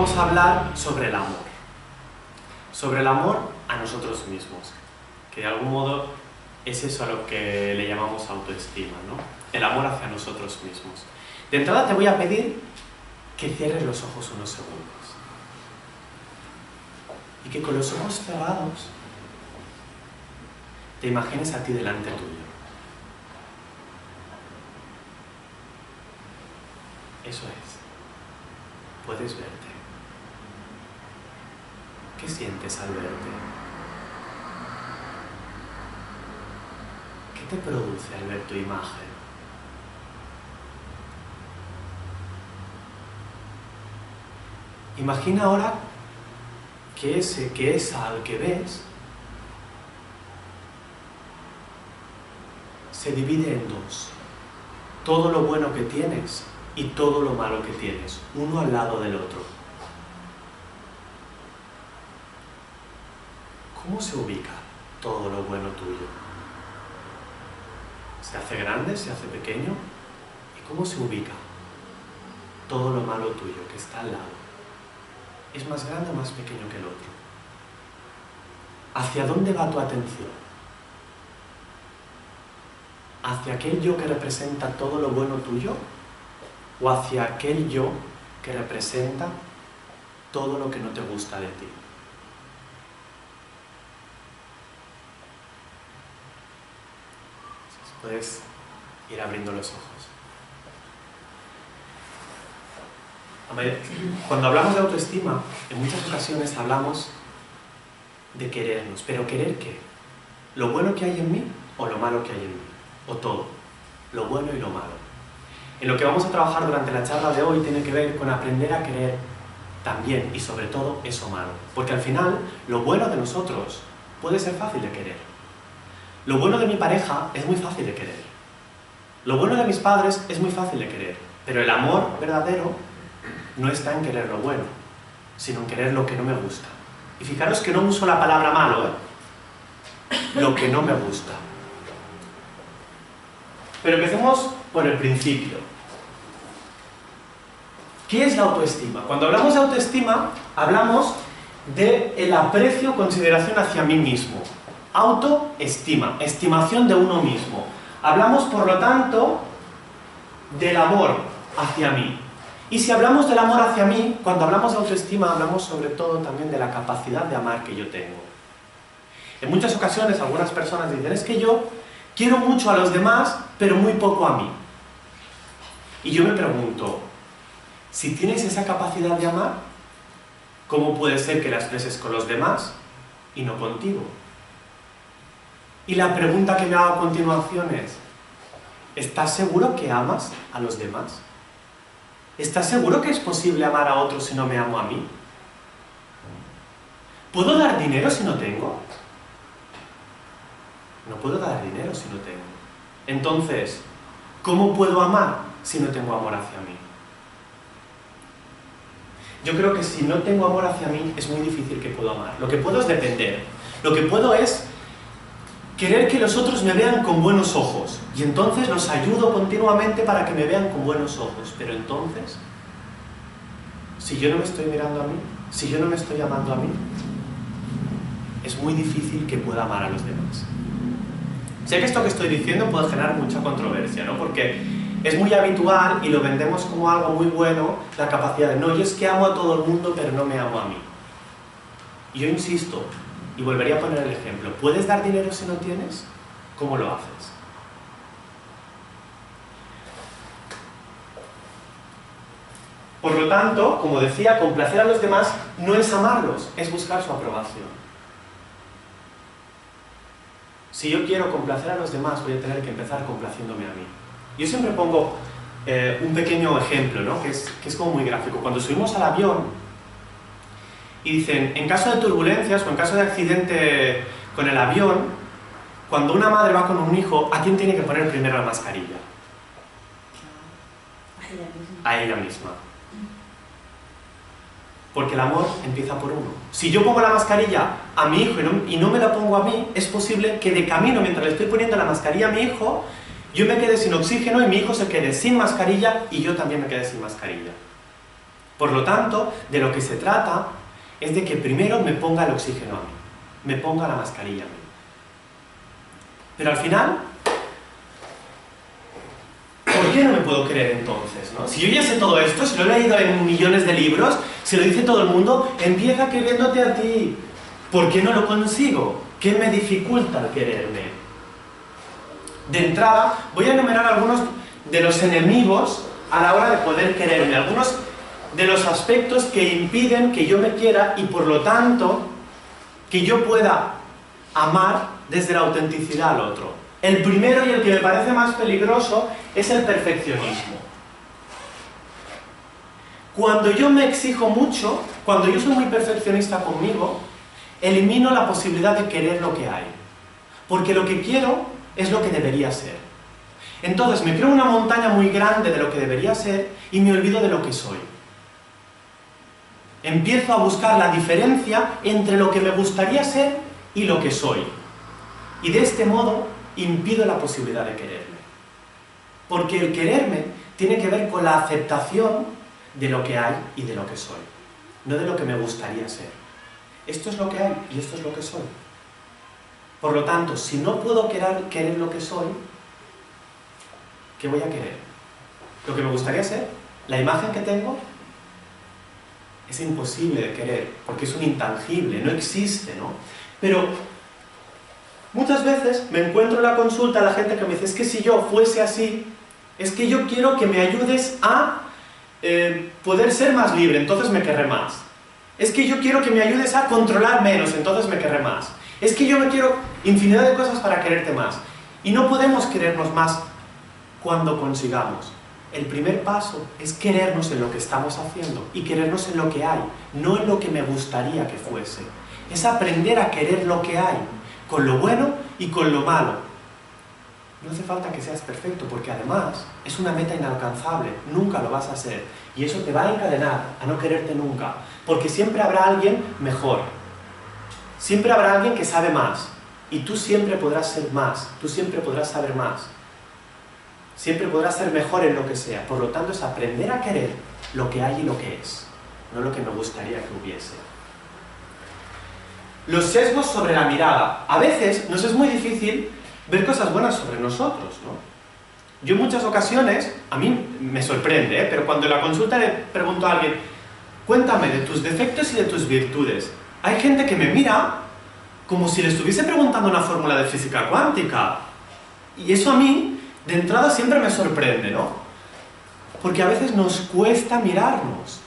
vamos a hablar sobre el amor. Sobre el amor a nosotros mismos, que de algún modo es eso a lo que le llamamos autoestima, ¿no? El amor hacia nosotros mismos. De entrada te voy a pedir que cierres los ojos unos segundos y que con los ojos cerrados te imagines a ti delante tuyo. Eso es. Puedes verte. ¿Qué sientes al verte? ¿Qué te produce al ver tu imagen? Imagina ahora que esa al que ves se divide en dos. Todo lo bueno que tienes y todo lo malo que tienes, uno al lado del otro. ¿Cómo se ubica todo lo bueno tuyo? ¿Se hace grande? ¿Se hace pequeño? ¿Y cómo se ubica todo lo malo tuyo que está al lado? ¿Es más grande o más pequeño que el otro? ¿Hacia dónde va tu atención? ¿Hacia aquel yo que representa todo lo bueno tuyo? ¿O hacia aquel yo que representa todo lo que no te gusta de ti? Puedes ir abriendo los ojos. Cuando hablamos de autoestima, en muchas ocasiones hablamos de querernos. ¿Pero querer qué? ¿Lo bueno que hay en mí o lo malo que hay en mí? ¿O todo? Lo bueno y lo malo. En lo que vamos a trabajar durante la charla de hoy tiene que ver con aprender a querer también y sobre todo eso malo. Porque al final, lo bueno de nosotros puede ser fácil de querer. Lo bueno de mi pareja es muy fácil de querer. Lo bueno de mis padres es muy fácil de querer. Pero el amor verdadero no está en querer lo bueno, sino en querer lo que no me gusta. Y fijaros que no uso la palabra malo, lo que no me gusta. Pero empecemos por el principio. ¿Qué es la autoestima? Cuando hablamos de autoestima, hablamos del aprecio o consideración hacia mí mismo. Autoestima, estimación de uno mismo. Hablamos, por lo tanto, del amor hacia mí. Y si hablamos del amor hacia mí, cuando hablamos de autoestima, hablamos sobre todo también de la capacidad de amar que yo tengo. En muchas ocasiones, algunas personas dicen, es que yo quiero mucho a los demás, pero muy poco a mí. Y yo me pregunto, si tienes esa capacidad de amar, ¿cómo puede ser que la expreses con los demás y no contigo? Y la pregunta que me hago a continuación es, ¿estás seguro que amas a los demás? ¿Estás seguro que es posible amar a otros si no me amo a mí? ¿Puedo dar dinero si no tengo? No puedo dar dinero si no tengo. Entonces, ¿cómo puedo amar si no tengo amor hacia mí? Yo creo que si no tengo amor hacia mí, es muy difícil que puedo amar. Lo que puedo es depender. Lo que puedo es querer que los otros me vean con buenos ojos. Y entonces los ayudo continuamente para que me vean con buenos ojos. Pero entonces, si yo no me estoy mirando a mí, si yo no me estoy amando a mí, es muy difícil que pueda amar a los demás. Sé que esto que estoy diciendo puede generar mucha controversia, ¿no? Porque es muy habitual y lo vendemos como algo muy bueno, la capacidad de, no, yo es que amo a todo el mundo, pero no me amo a mí. Y yo insisto, y volvería a poner el ejemplo, ¿puedes dar dinero si no tienes? ¿Cómo lo haces? Por lo tanto, como decía, complacer a los demás no es amarlos, es buscar su aprobación. Si yo quiero complacer a los demás, voy a tener que empezar complaciéndome a mí. Yo siempre pongo un pequeño ejemplo, ¿no? que es como muy gráfico. Cuando subimos al avión y dicen, en caso de turbulencias o en caso de accidente con el avión, cuando una madre va con un hijo, ¿a quién tiene que poner primero la mascarilla? A ella misma. Porque el amor empieza por uno. Si yo pongo la mascarilla a mi hijo y no me la pongo a mí, es posible que de camino, mientras le estoy poniendo la mascarilla a mi hijo, yo me quede sin oxígeno y mi hijo se quede sin mascarilla y yo también me quede sin mascarilla. Por lo tanto, de lo que se trata es de que primero me ponga el oxígeno a mí, me ponga la mascarilla a mí. Pero al final, ¿por qué no me puedo creer entonces, ¿no? Si yo ya sé todo esto, si lo he leído en millones de libros, si lo dice todo el mundo, empieza queriéndote a ti. ¿Por qué no lo consigo? ¿Qué me dificulta el quererme? De entrada, voy a enumerar algunos de los enemigos a la hora de poder quererme, algunos de los aspectos que impiden que yo me quiera y por lo tanto que yo pueda amar desde la autenticidad al otro. El primero y el que me parece más peligroso es el perfeccionismo. Cuando yo me exijo mucho, cuando yo soy muy perfeccionista conmigo, elimino la posibilidad de querer lo que hay. Porque lo que quiero es lo que debería ser. Entonces me creo una montaña muy grande de lo que debería ser y me olvido de lo que soy. Empiezo a buscar la diferencia entre lo que me gustaría ser y lo que soy. Y de este modo impido la posibilidad de quererme. Porque el quererme tiene que ver con la aceptación de lo que hay y de lo que soy, no de lo que me gustaría ser. Esto es lo que hay y esto es lo que soy. Por lo tanto, si no puedo querer lo que soy, ¿qué voy a querer? ¿Lo que me gustaría ser? ¿La imagen que tengo? Es imposible de querer, porque es un intangible, no existe, ¿no? Pero muchas veces me encuentro en la consulta a la gente que me dice, es que si yo fuese así, es que yo quiero que me ayudes a poder ser más libre, entonces me querré más. Es que yo quiero que me ayudes a controlar menos, entonces me querré más. Es que yo me quiero infinidad de cosas para quererte más. Y no podemos querernos más cuando consigamos. El primer paso es querernos en lo que estamos haciendo y querernos en lo que hay, no en lo que me gustaría que fuese. Es aprender a querer lo que hay, con lo bueno y con lo malo. No hace falta que seas perfecto, porque además es una meta inalcanzable, nunca lo vas a ser. Y eso te va a encadenar a no quererte nunca, porque siempre habrá alguien mejor. Siempre habrá alguien que sabe más, y tú siempre podrás ser más, tú siempre podrás saber más. Siempre podrás ser mejor en lo que sea. Por lo tanto, es aprender a querer lo que hay y lo que es, no lo que me gustaría que hubiese. Los sesgos sobre la mirada. A veces nos es muy difícil ver cosas buenas sobre nosotros, ¿no? Yo en muchas ocasiones, a mí me sorprende, pero cuando en la consulta le pregunto a alguien, cuéntame de tus defectos y de tus virtudes, hay gente que me mira como si le estuviese preguntando una fórmula de física cuántica. Y eso a mí, de entrada, siempre me sorprende, ¿no? Porque a veces nos cuesta mirarnos.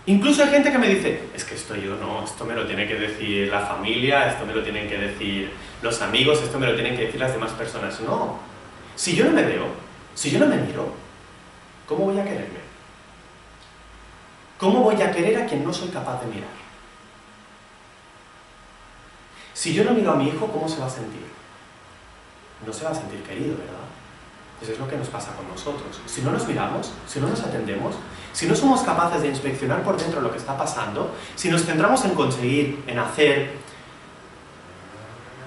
Incluso hay gente que me dice, es que esto yo no, esto me lo tiene que decir la familia, esto me lo tienen que decir los amigos, esto me lo tienen que decir las demás personas. No. Si yo no me veo, si yo no me miro, ¿cómo voy a quererme? ¿Cómo voy a querer a quien no soy capaz de mirar? Si yo no miro a mi hijo, ¿cómo se va a sentir? No se va a sentir querido, ¿verdad? Pues es lo que nos pasa con nosotros. Si no nos miramos, si no nos atendemos, si no somos capaces de inspeccionar por dentro lo que está pasando, si nos centramos en conseguir, en hacer,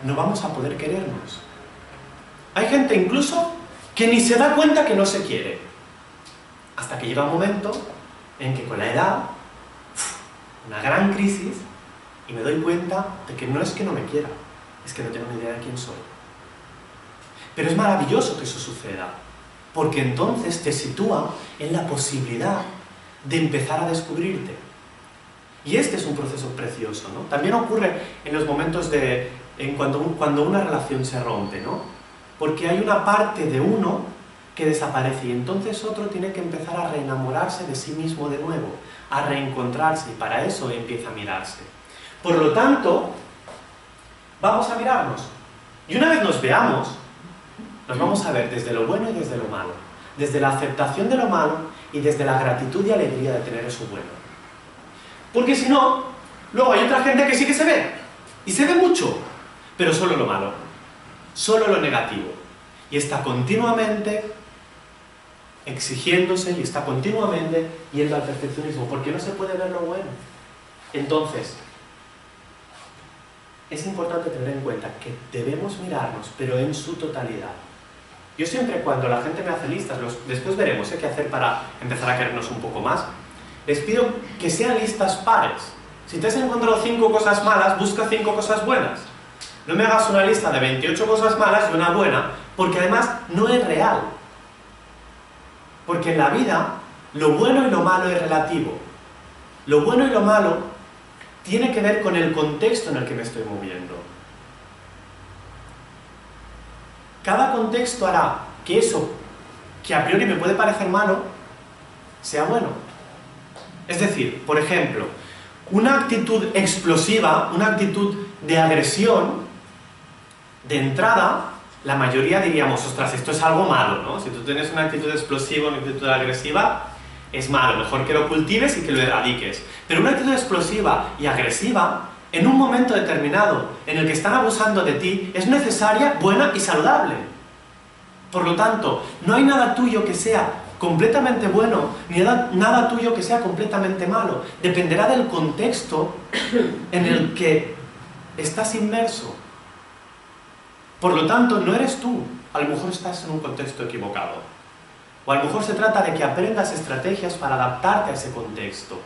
no vamos a poder querernos. Hay gente incluso que ni se da cuenta que no se quiere. Hasta que llega un momento en que con la edad, una gran crisis, y me doy cuenta de que no es que no me quiera, es que no tengo ni idea de quién soy. Pero es maravilloso que eso suceda, porque entonces te sitúa en la posibilidad de empezar a descubrirte. Y este es un proceso precioso, ¿no? También ocurre en los momentos cuando una relación se rompe, ¿no? Porque hay una parte de uno que desaparece y entonces otro tiene que empezar a reenamorarse de sí mismo de nuevo, a reencontrarse, y para eso empieza a mirarse. Por lo tanto, vamos a mirarnos. Y una vez nos veamos, nos vamos a ver desde lo bueno y desde lo malo, desde la aceptación de lo malo y desde la gratitud y alegría de tener eso bueno. Porque si no, luego hay otra gente que sí que se ve, y se ve mucho, pero solo lo malo, solo lo negativo, y está continuamente exigiéndose y está continuamente yendo al perfeccionismo, porque no se puede ver lo bueno. Entonces, es importante tener en cuenta que debemos mirarnos, pero en su totalidad. Yo siempre, cuando la gente me hace listas, después veremos qué hacer para empezar a querernos un poco más, les pido que sean listas pares. Si te has encontrado 5 cosas malas, busca 5 cosas buenas. No me hagas una lista de 28 cosas malas y una buena, porque además no es real. Porque en la vida, lo bueno y lo malo es relativo. Lo bueno y lo malo tiene que ver con el contexto en el que me estoy moviendo. Cada contexto hará que eso, que a priori me puede parecer malo, sea bueno. Es decir, por ejemplo, una actitud explosiva, una actitud de agresión, de entrada, la mayoría diríamos, ostras, esto es algo malo, ¿no? Si tú tienes una actitud explosiva, una actitud agresiva, es malo, mejor que lo cultives y que lo erradiques. Pero una actitud explosiva y agresiva, en un momento determinado en el que están abusando de ti, es necesaria, buena y saludable. Por lo tanto, no hay nada tuyo que sea completamente bueno, ni nada tuyo que sea completamente malo. Dependerá del contexto en el que estás inmerso. Por lo tanto, no eres tú. A lo mejor estás en un contexto equivocado. O a lo mejor se trata de que aprendas estrategias para adaptarte a ese contexto.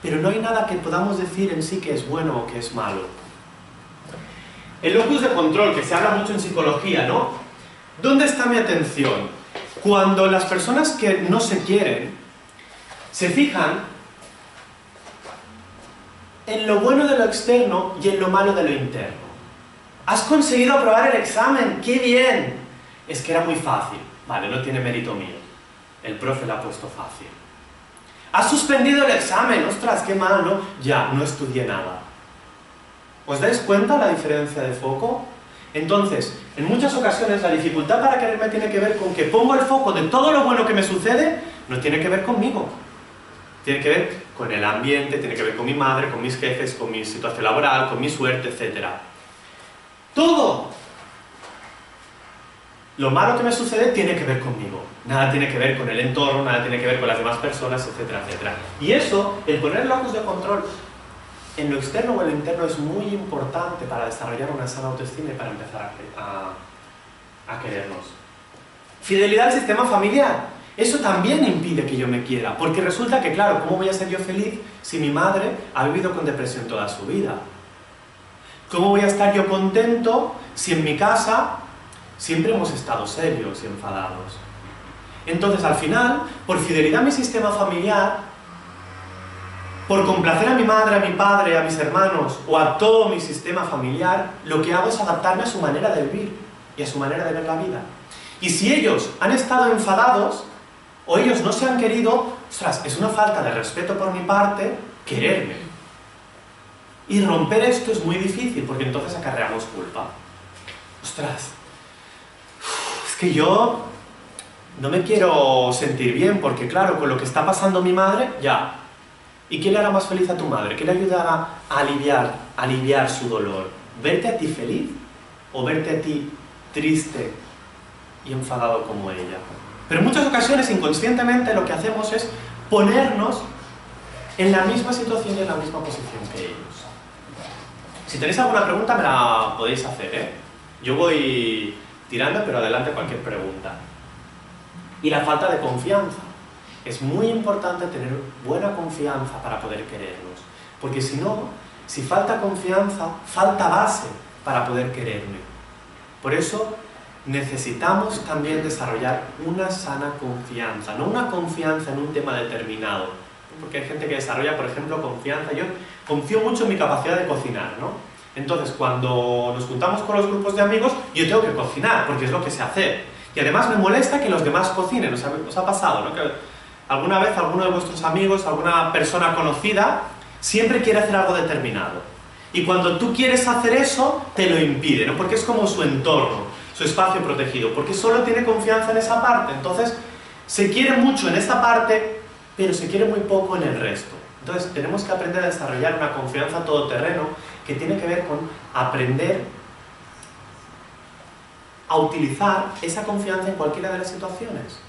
Pero no hay nada que podamos decir en sí que es bueno o que es malo. El locus de control, que se habla mucho en psicología, ¿no? ¿Dónde está mi atención? Cuando las personas que no se quieren se fijan en lo bueno de lo externo y en lo malo de lo interno. ¿Has conseguido aprobar el examen? ¡Qué bien! Es que era muy fácil. Vale, no tiene mérito mío. El profe lo ha puesto fácil. ¿Has suspendido el examen? ¡Ostras, qué mal, ¿no? Ya, no estudié nada. ¿Os dais cuenta la diferencia de foco? Entonces, en muchas ocasiones la dificultad para quererme tiene que ver con que pongo el foco de todo lo bueno que me sucede, no tiene que ver conmigo. Tiene que ver con el ambiente, tiene que ver con mi madre, con mis jefes, con mi situación laboral, con mi suerte, etc. Todo lo malo que me sucede tiene que ver conmigo. Nada tiene que ver con el entorno, nada tiene que ver con las demás personas, etcétera, etcétera. Y eso, el poner locus de control en lo externo o en lo interno es muy importante para desarrollar una sana autoestima y para empezar a querernos. Fidelidad al sistema familiar. Eso también impide que yo me quiera, porque resulta que, claro, ¿cómo voy a ser yo feliz si mi madre ha vivido con depresión toda su vida? ¿Cómo voy a estar yo contento si en mi casa siempre hemos estado serios y enfadados? Entonces, al final, por fidelidad a mi sistema familiar, por complacer a mi madre, a mi padre, a mis hermanos o a todo mi sistema familiar, lo que hago es adaptarme a su manera de vivir y a su manera de ver la vida. Y si ellos han estado enfadados o ellos no se han querido, ostras, es una falta de respeto por mi parte quererme. Y romper esto es muy difícil porque entonces acarreamos culpa. Ostras, es que yo no me quiero sentir bien porque claro, con lo que está pasando mi madre, ya. ¿Y qué le hará más feliz a tu madre? ¿Qué le ayudará a aliviar su dolor? ¿Verte a ti feliz o verte a ti triste y enfadado como ella? Pero en muchas ocasiones, inconscientemente, lo que hacemos es ponernos en la misma situación y en la misma posición que ellos. Si tenéis alguna pregunta me la podéis hacer, ¿eh? Yo voy tirando, pero adelante cualquier pregunta. Y la falta de confianza. Es muy importante tener buena confianza para poder querernos. Porque si no, si falta confianza, falta base para poder quererme. Por eso necesitamos también desarrollar una sana confianza. No una confianza en un tema determinado. Porque hay gente que desarrolla, por ejemplo, confianza. Yo confío mucho en mi capacidad de cocinar, ¿no? Entonces, cuando nos juntamos con los grupos de amigos, yo tengo que cocinar, porque es lo que sé hacer. Y además me molesta que los demás cocinen. ¿Os ha pasado, no? Que alguna vez alguno de vuestros amigos, alguna persona conocida, siempre quiere hacer algo determinado. Y cuando tú quieres hacer eso, te lo impide, ¿no? Porque es como su entorno, su espacio protegido, porque solo tiene confianza en esa parte. Entonces, se quiere mucho en esta parte, pero se quiere muy poco en el resto. Entonces, tenemos que aprender a desarrollar una confianza todoterreno que tiene que ver con aprender a utilizar esa confianza en cualquiera de las situaciones.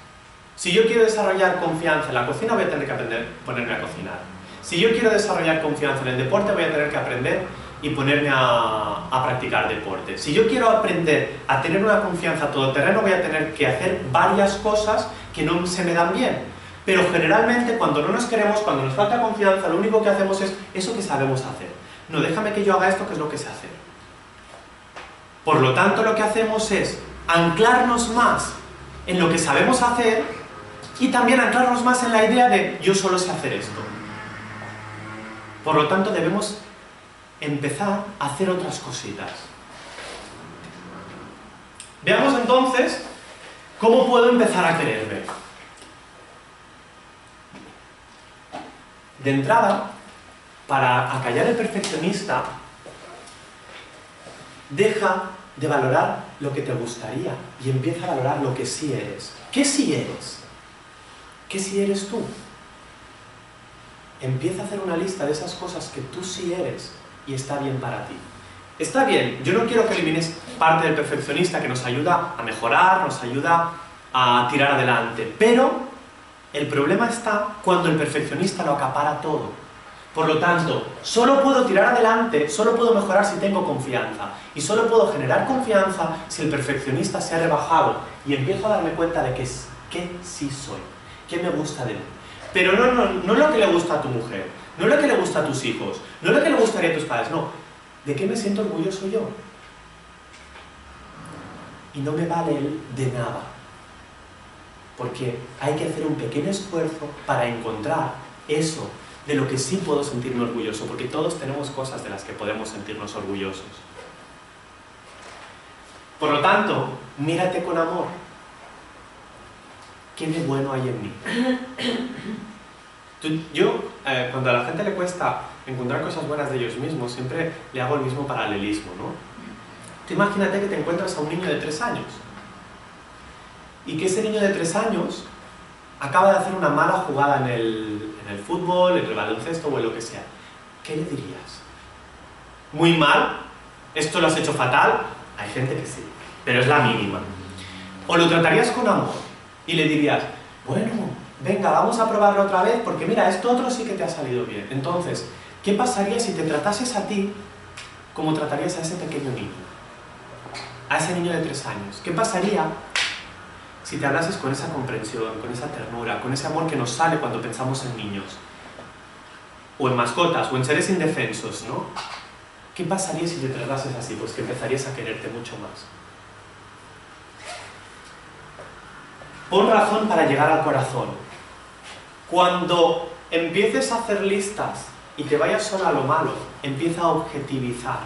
Si yo quiero desarrollar confianza en la cocina, voy a tener que aprender a ponerme a cocinar. Si yo quiero desarrollar confianza en el deporte, voy a tener que aprender y ponerme a practicar deporte. Si yo quiero aprender a tener una confianza todoterreno, voy a tener que hacer varias cosas que no se me dan bien. Pero generalmente cuando no nos queremos, cuando nos falta confianza, lo único que hacemos es eso que sabemos hacer. No, déjame que yo haga esto, que es lo que sé hacer. Por lo tanto, lo que hacemos es anclarnos más en lo que sabemos hacer y también anclarnos más en la idea de yo solo sé hacer esto. Por lo tanto, debemos empezar a hacer otras cositas. Veamos entonces cómo puedo empezar a quererme. De entrada, para acallar el perfeccionista, deja de valorar lo que te gustaría y empieza a valorar lo que sí eres. ¿Qué sí eres? ¿Qué sí eres tú? Empieza a hacer una lista de esas cosas que tú sí eres y está bien para ti. Está bien, yo no quiero que elimines parte del perfeccionista que nos ayuda a mejorar, nos ayuda a tirar adelante, pero el problema está cuando el perfeccionista lo acapara todo. Por lo tanto, solo puedo tirar adelante, solo puedo mejorar si tengo confianza. Y solo puedo generar confianza si el perfeccionista se ha rebajado y empiezo a darme cuenta de que sí soy, que me gusta de mí. Pero no lo que le gusta a tu mujer, no lo que le gusta a tus hijos, no lo que le gustaría a tus padres, no. ¿De qué me siento orgulloso yo? Y no me vale el de nada. Porque hay que hacer un pequeño esfuerzo para encontrar eso de lo que sí puedo sentirme orgulloso, porque todos tenemos cosas de las que podemos sentirnos orgullosos. Por lo tanto, mírate con amor. ¿Qué de bueno hay en mí? Cuando a la gente le cuesta encontrar cosas buenas de ellos mismos, siempre le hago el mismo paralelismo, ¿no? Tú imagínate que te encuentras a un niño de 3 años y que ese niño de 3 años acaba de hacer una mala jugada en el fútbol, en el baloncesto o en lo que sea. ¿Qué le dirías? ¿Muy mal? ¿Esto lo has hecho fatal? Hay gente que sí, pero es la mínima. O lo tratarías con amor y le dirías, bueno, venga, vamos a probarlo otra vez porque mira, esto otro sí que te ha salido bien. Entonces, ¿qué pasaría si te tratases a ti como tratarías a ese pequeño niño? A ese niño de 3 años. ¿Qué pasaría si te hablases con esa comprensión, con esa ternura, con ese amor que nos sale cuando pensamos en niños? O en mascotas, o en seres indefensos, ¿no? ¿Qué pasaría si te tratases así? Pues que empezarías a quererte mucho más. Pon razón para llegar al corazón. Cuando empieces a hacer listas y te vayas solo a lo malo, empieza a objetivizar.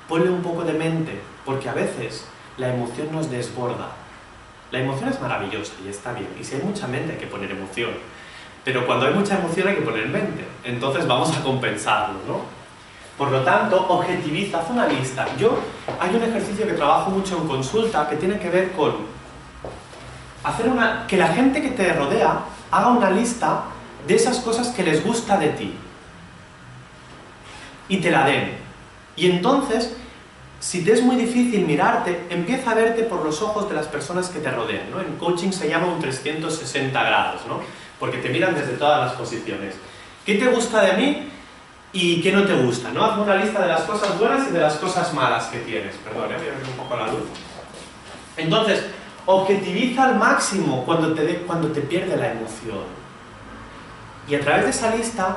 Ponle un poco de mente, porque a veces la emoción nos desborda. La emoción es maravillosa y está bien, y si hay mucha mente hay que poner emoción. Pero cuando hay mucha emoción hay que poner mente, entonces vamos a compensarlo, ¿no? Por lo tanto, objetiviza, haz una lista. Hay un ejercicio que trabajo mucho en consulta que tiene que ver con que la gente que te rodea haga una lista de esas cosas que les gusta de ti y te la den. Y entonces, si te es muy difícil mirarte, empieza a verte por los ojos de las personas que te rodean, ¿no? En coaching se llama un 360 grados, ¿no? Porque te miran desde todas las posiciones. ¿Qué te gusta de mí y qué no te gusta, ¿no? Haz una lista de las cosas buenas y de las cosas malas que tienes. Perdón, voy a ver un poco la luz. Entonces, objetiviza al máximo cuando te pierde la emoción. Y a través de esa lista,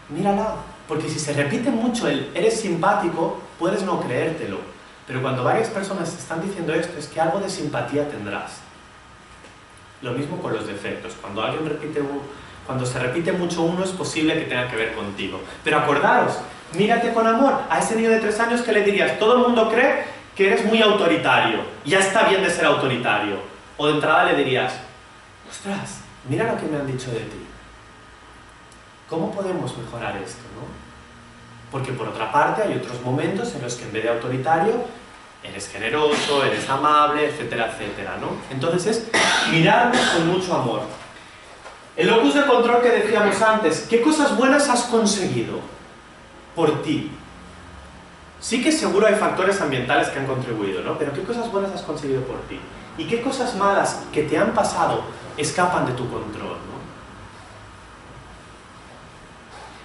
mírala. Porque si se repite mucho el eres simpático, puedes no creértelo. Pero cuando varias personas te están diciendo esto, es que algo de simpatía tendrás. Lo mismo con los defectos. Cuando se repite mucho uno, es posible que tenga que ver contigo. Pero acordaros, mírate con amor. A ese niño de 3 años, ¿qué le dirías? Todo el mundo cree que eres muy autoritario. Ya está bien de ser autoritario. O de entrada le dirías, ostras, mira lo que me han dicho de ti. ¿Cómo podemos mejorar esto, no? Porque por otra parte hay otros momentos en los que en vez de autoritario eres generoso, eres amable, etcétera, etcétera, ¿no? Entonces es mirarnos con mucho amor. El locus de control que decíamos antes, ¿qué cosas buenas has conseguido por ti? Sí que seguro hay factores ambientales que han contribuido, ¿no? Pero ¿qué cosas buenas has conseguido por ti? ¿Y qué cosas malas que te han pasado escapan de tu control, ¿no?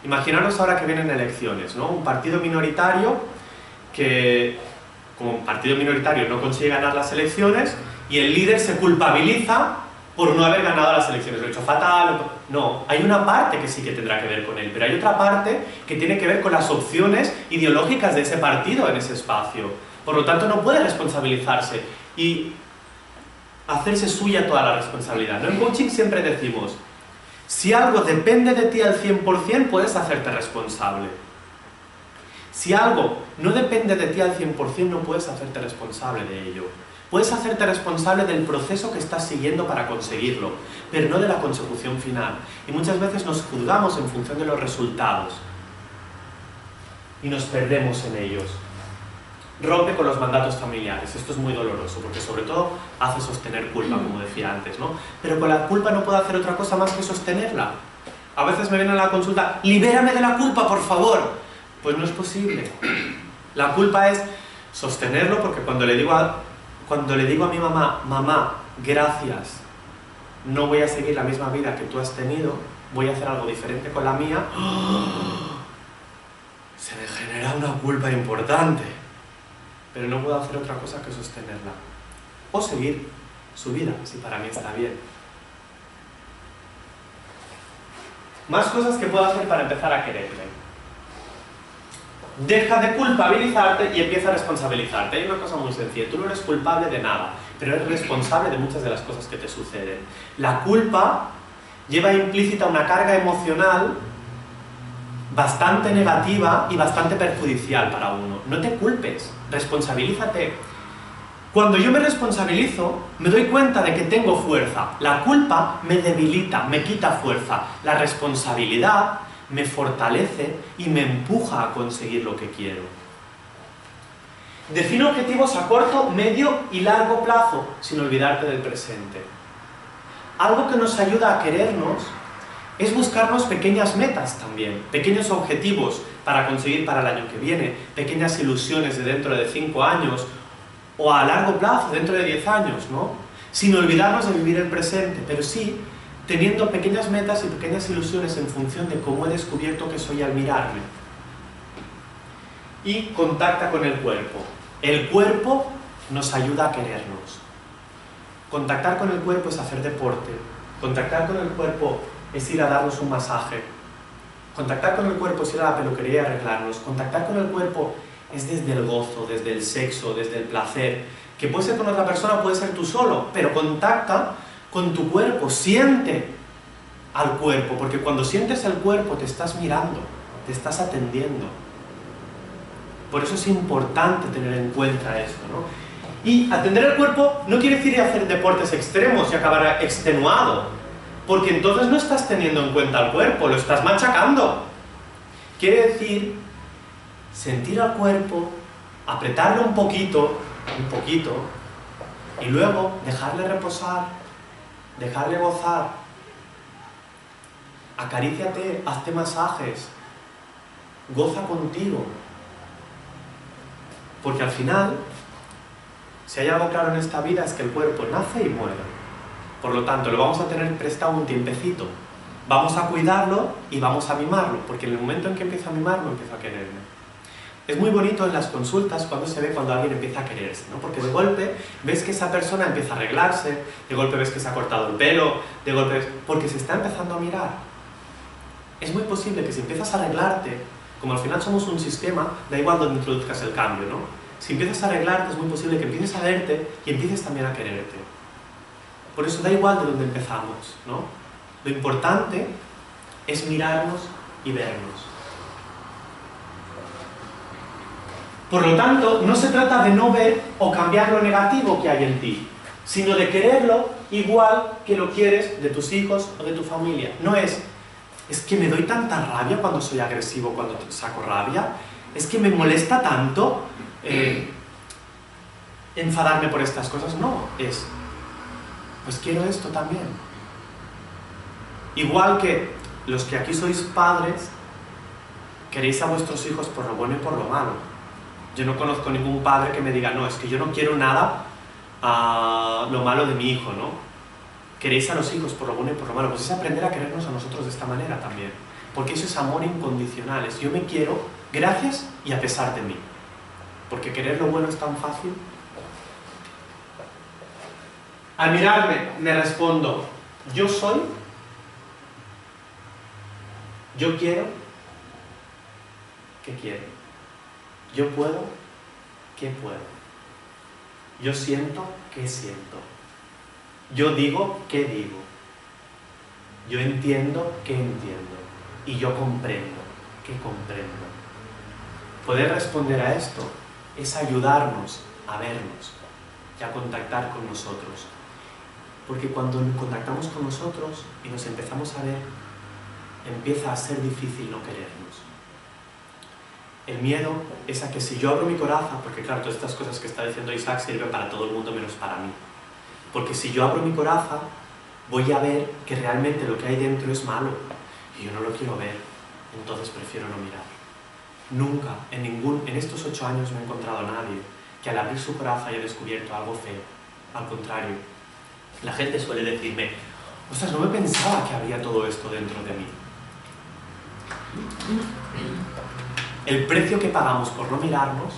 Imaginaros ahora que vienen elecciones, ¿no? Un partido minoritario que, como partido minoritario, no consigue ganar las elecciones y el líder se culpabiliza por no haber ganado las elecciones, lo he hecho fatal. No, hay una parte que sí que tendrá que ver con él, pero hay otra parte que tiene que ver con las opciones ideológicas de ese partido en ese espacio. Por lo tanto, no puede responsabilizarse y hacerse suya toda la responsabilidad, ¿no? En coaching siempre decimos, si algo depende de ti al 100%, puedes hacerte responsable. Si algo no depende de ti al 100%, no puedes hacerte responsable de ello. Puedes hacerte responsable del proceso que estás siguiendo para conseguirlo, pero no de la consecución final. Y muchas veces nos juzgamos en función de los resultados y nos perdemos en ellos. Rompe con los mandatos familiares. Esto es muy doloroso porque sobre todo hace sostener culpa, como decía antes, ¿no? Pero con la culpa no puedo hacer otra cosa más que sostenerla. A veces me vienen a la consulta, libérame de la culpa, por favor. Pues no es posible. La culpa es sostenerlo porque cuando le digo a mi mamá, mamá, gracias, no voy a seguir la misma vida que tú has tenido, voy a hacer algo diferente con la mía, se me genera una culpa importante. Pero no puedo hacer otra cosa que sostenerla. O seguir su vida, si para mí está bien. Más cosas que puedo hacer para empezar a quererme. Deja de culpabilizarte y empieza a responsabilizarte. Hay una cosa muy sencilla, tú no eres culpable de nada, pero eres responsable de muchas de las cosas que te suceden. La culpa lleva implícita una carga emocional bastante negativa y bastante perjudicial para uno. No te culpes, responsabilízate. Cuando yo me responsabilizo, me doy cuenta de que tengo fuerza. La culpa me debilita, me quita fuerza. La responsabilidad me fortalece y me empuja a conseguir lo que quiero. Define objetivos a corto, medio y largo plazo, sin olvidarte del presente. Algo que nos ayuda a querernos es buscarnos pequeñas metas también, pequeños objetivos para conseguir para el año que viene, pequeñas ilusiones de dentro de 5 años o a largo plazo, dentro de 10 años, ¿no? Sin olvidarnos de vivir el presente, pero sí teniendo pequeñas metas y pequeñas ilusiones en función de cómo he descubierto que soy al mirarme. Y contacta con el cuerpo. El cuerpo nos ayuda a querernos. Contactar con el cuerpo es hacer deporte. Contactar con el cuerpo es ir a darnos un masaje. Contactar con el cuerpo es ir a la peluquería y arreglarnos. Contactar con el cuerpo es desde el gozo, desde el sexo, desde el placer. Que puede ser con otra persona, puede ser tú solo, pero contacta con tu cuerpo, siente al cuerpo, porque cuando sientes el cuerpo te estás mirando, te estás atendiendo. Por eso es importante tener en cuenta esto, ¿no? Y atender el cuerpo no quiere decir hacer deportes extremos y acabar extenuado, porque entonces no estás teniendo en cuenta al cuerpo, lo estás machacando. Quiere decir sentir al cuerpo, apretarlo un poquito, y luego dejarle reposar, dejarle gozar. Acaríciate, hazte masajes, goza contigo. Porque al final, si hay algo claro en esta vida es que el cuerpo nace y muere. Por lo tanto, lo vamos a tener prestado un tiempecito. Vamos a cuidarlo y vamos a mimarlo, porque en el momento en que empiezo a mimarlo, empiezo a quererme. Es muy bonito en las consultas cuando se ve cuando alguien empieza a quererse, ¿no? Porque de golpe ves que esa persona empieza a arreglarse, de golpe ves que se ha cortado el pelo, de golpe ves... porque se está empezando a mirar. Es muy posible que si empiezas a arreglarte, como al final somos un sistema, da igual donde introduzcas el cambio, ¿no? Si empiezas a arreglarte es muy posible que empieces a verte y empieces también a quererte. Por eso da igual de dónde empezamos, ¿no? Lo importante es mirarnos y vernos. Por lo tanto, no se trata de no ver o cambiar lo negativo que hay en ti, sino de quererlo igual que lo quieres de tus hijos o de tu familia. No es que me doy tanta rabia cuando soy agresivo, cuando saco rabia, es que me molesta tanto enfadarme por estas cosas. No, pues quiero esto también. Igual que los que aquí sois padres, queréis a vuestros hijos por lo bueno y por lo malo. Yo no conozco ningún padre que me diga, no, es que yo no quiero nada a lo malo de mi hijo, ¿no? Queréis a los hijos por lo bueno y por lo malo. Pues es aprender a querernos a nosotros de esta manera también. Porque eso es amor incondicional. Es yo me quiero gracias y a pesar de mí. Porque querer lo bueno es tan fácil. Al mirarme, me respondo, yo soy, yo quiero, ¿qué quiero? Yo puedo, ¿qué puedo? Yo siento, ¿qué siento? Yo digo, ¿qué digo? Yo entiendo, ¿qué entiendo? Y yo comprendo, ¿qué comprendo? Poder responder a esto es ayudarnos a vernos y a contactar con nosotros. Porque cuando contactamos con nosotros y nos empezamos a ver, empieza a ser difícil no querernos. El miedo es a que si yo abro mi coraza, porque claro, todas estas cosas que está diciendo Isaac sirven para todo el mundo menos para mí. Porque si yo abro mi coraza, voy a ver que realmente lo que hay dentro es malo. Y yo no lo quiero ver, entonces prefiero no mirar. Nunca, en estos 8 años no he encontrado a nadie que al abrir su coraza haya descubierto algo feo. Al contrario, la gente suele decirme, ostras, no me pensaba que había todo esto dentro de mí. El precio que pagamos por no mirarnos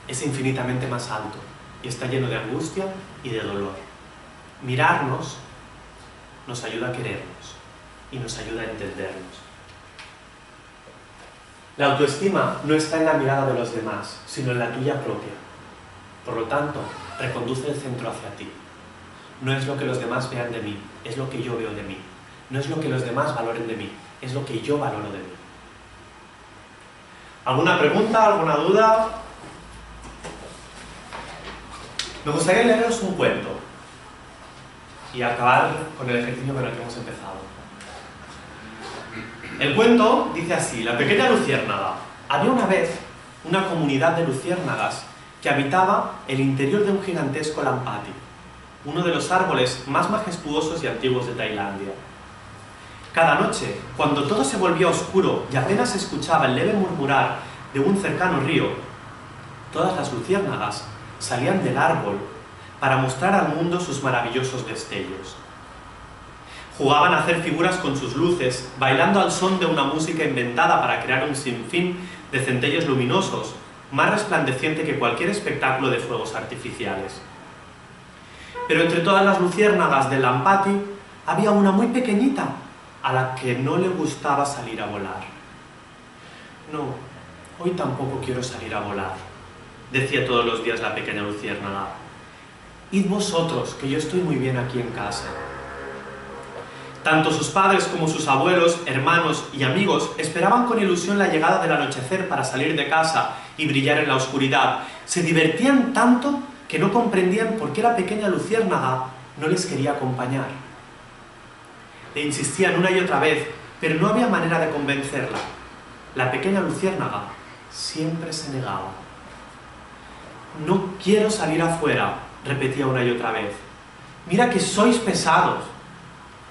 es infinitamente más alto y está lleno de angustia y de dolor. Mirarnos nos ayuda a querernos y nos ayuda a entendernos. La autoestima no está en la mirada de los demás, sino en la tuya propia. Por lo tanto, reconduce el centro hacia ti. No es lo que los demás vean de mí, es lo que yo veo de mí. No es lo que los demás valoren de mí, es lo que yo valoro de mí. ¿Alguna pregunta? ¿Alguna duda? Me gustaría leeros un cuento y acabar con el ejercicio con el que hemos empezado. El cuento dice así: la pequeña luciérnaga. Había una vez una comunidad de luciérnagas que habitaba el interior de un gigantesco lampati, uno de los árboles más majestuosos y antiguos de Tailandia. Cada noche, cuando todo se volvía oscuro y apenas se escuchaba el leve murmurar de un cercano río, todas las luciérnagas salían del árbol para mostrar al mundo sus maravillosos destellos. Jugaban a hacer figuras con sus luces, bailando al son de una música inventada para crear un sinfín de centellos luminosos, más resplandeciente que cualquier espectáculo de fuegos artificiales. Pero entre todas las luciérnagas del lampati había una muy pequeñita a la que no le gustaba salir a volar. No, hoy tampoco quiero salir a volar, decía todos los días la pequeña luciérnaga. Id vosotros, que yo estoy muy bien aquí en casa. Tanto sus padres como sus abuelos, hermanos y amigos esperaban con ilusión la llegada del anochecer para salir de casa y brillar en la oscuridad. Se divertían tanto que no comprendían por qué la pequeña luciérnaga no les quería acompañar. Le insistían una y otra vez, pero no había manera de convencerla. La pequeña luciérnaga siempre se negaba. No quiero salir afuera, repetía una y otra vez. Mira que sois pesados.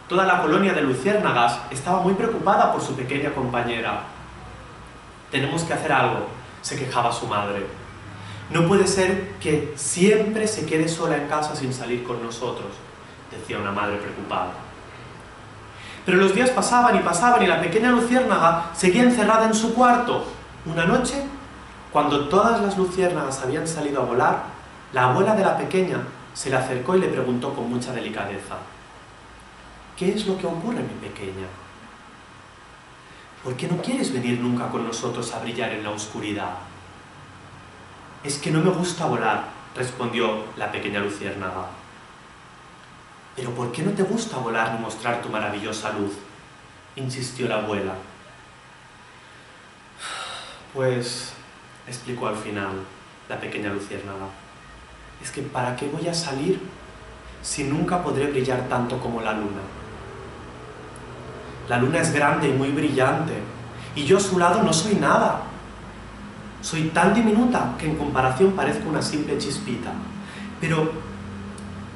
Toda la colonia de luciérnagas estaba muy preocupada por su pequeña compañera. Tenemos que hacer algo, se quejaba su madre. No puede ser que siempre se quede sola en casa sin salir con nosotros, decía una madre preocupada. Pero los días pasaban y la pequeña luciérnaga seguía encerrada en su cuarto. Una noche, cuando todas las luciérnagas habían salido a volar, la abuela de la pequeña se le acercó y le preguntó con mucha delicadeza: ¿qué es lo que ocurre, mi pequeña? ¿Por qué no quieres venir nunca con nosotros a brillar en la oscuridad? Es que no me gusta volar, respondió la pequeña luciérnaga. ¿Pero por qué no te gusta volar ni mostrar tu maravillosa luz?, insistió la abuela. Pues, explicó al final la pequeña luciérnaga, es que ¿para qué voy a salir si nunca podré brillar tanto como la luna? La luna es grande y muy brillante, y yo a su lado no soy nada. Soy tan diminuta que en comparación parezco una simple chispita. Pero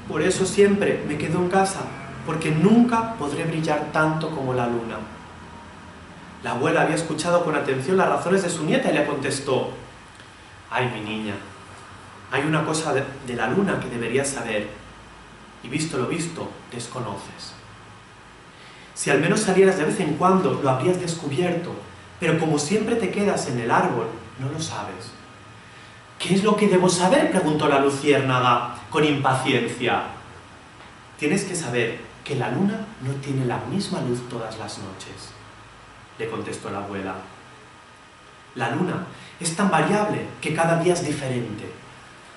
por eso siempre me quedo en casa, porque nunca podré brillar tanto como la luna. La abuela había escuchado con atención las razones de su nieta y le contestó: ay, mi niña, hay una cosa de la luna que deberías saber, y visto lo visto, desconoces. Si al menos salieras de vez en cuando, lo habrías descubierto, pero como siempre te quedas en el árbol, no lo sabes. ¿Qué es lo que debo saber?, preguntó la luciérnaga con impaciencia. Tienes que saber que la luna no tiene la misma luz todas las noches, le contestó la abuela. La luna es tan variable que cada día es diferente.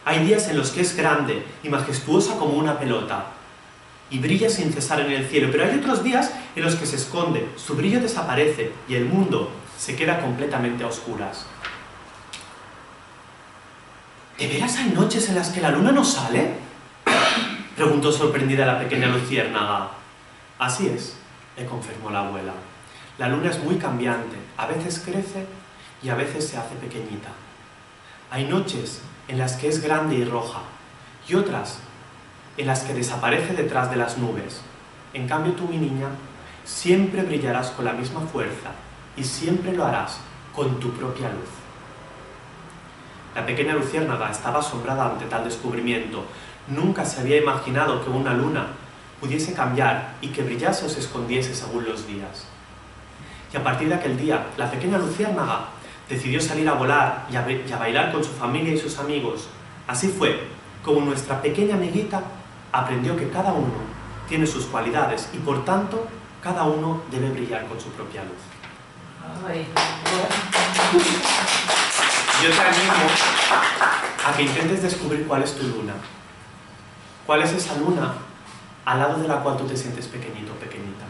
Hay días en los que es grande y majestuosa como una pelota y brilla sin cesar en el cielo, pero hay otros días en los que se esconde, su brillo desaparece y el mundo se queda completamente a oscuras. ¿De veras hay noches en las que la luna no sale?, preguntó sorprendida la pequeña luciérnaga. Así es, le confirmó la abuela. La luna es muy cambiante, a veces crece y a veces se hace pequeñita. Hay noches en las que es grande y roja, y otras en las que desaparece detrás de las nubes. En cambio tú, mi niña, siempre brillarás con la misma fuerza, y siempre lo harás con tu propia luz. La pequeña luciérnaga estaba asombrada ante tal descubrimiento. Nunca se había imaginado que una luna pudiese cambiar y que brillase o se escondiese según los días. Y a partir de aquel día, la pequeña luciérnaga decidió salir a volar y a bailar con su familia y sus amigos. Así fue como nuestra pequeña amiguita aprendió que cada uno tiene sus cualidades y por tanto cada uno debe brillar con su propia luz. Ay. Yo te animo a que intentes descubrir cuál es tu luna. ¿Cuál es esa luna al lado de la cual tú te sientes pequeñito o pequeñita?